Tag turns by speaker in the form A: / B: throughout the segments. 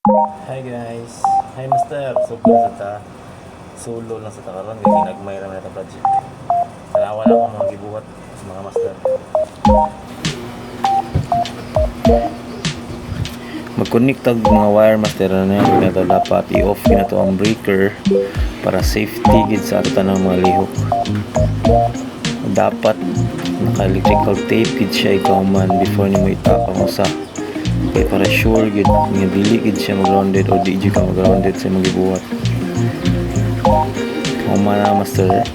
A: Hi guys. Hi master. Super sa ta. Solo lang sa takaron kay ginagmay ra na ta project. Tanawa lang ako mga gibuhat sa mga master. Mag-connect tag mga wire master na yan na dapat i-off na to ang breaker para safety gid sa ato ng mga lihok. Dapat naka-electrical tape gid siya ikaw man before nimo itapang usa. Kaya para sure gid nga dili gid siya mag-grounded o di gid ka mag-grounded sa imong gibuhat. Kung mana master,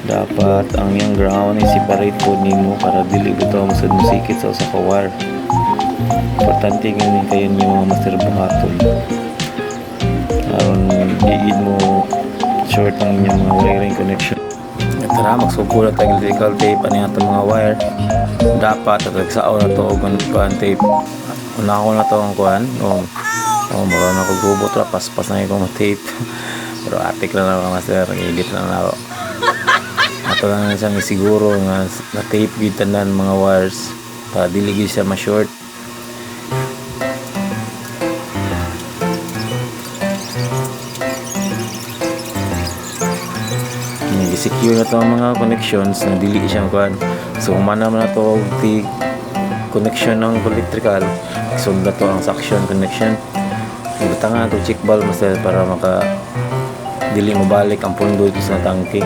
A: dapat ang yung ground i separate po nimo para dili bitaw mo sa musikit sa usa ka wire. Importante ganin kayo niyo mga master buhaton. Aron diid mo short ang inyong mga wiring connection. Tara, magsugod tayo electrical tape ano yung mga wire. Dapat at nagsao na to og kuan tape. Una ko na to ang kuan. Mura na ko gubot ra paspas na yung tape. Pero atik lang na mga master, edit lang na ako. Ato lang siyang siguro nga na tape gid tanan mga wires para dili gid siya ma-short. Secure na to ang mga connections na dili siyang kuan. So humana man na to the connection ng electrical. Isog na to ang suction connection. Ibutangan to check valve master para maka dili mo balik ang pundo ito sa tangke.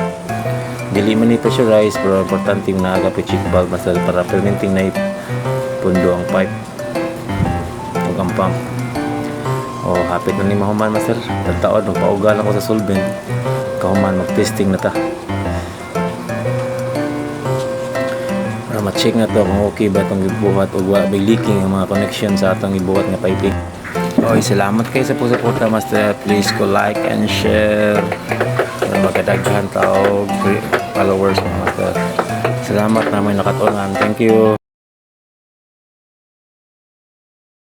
A: Dili man i-pressurize pero importante na aga check valve master para preventing na pundo ang pipe ug ang pump. Hapit na ni mahuman master. Tataod magpaugal ako sa solvent. Kahuman mag-testing na ta. Para ma-check na to kung okay ba itong gibuhat o wala may leaking ang mga connection sa atong gibuhat nga piping. Salamat kayo sa puso-puta master. Please ko like and share para magkadaghan tao followers mga master. Salamat na may nakatunan. Thank you.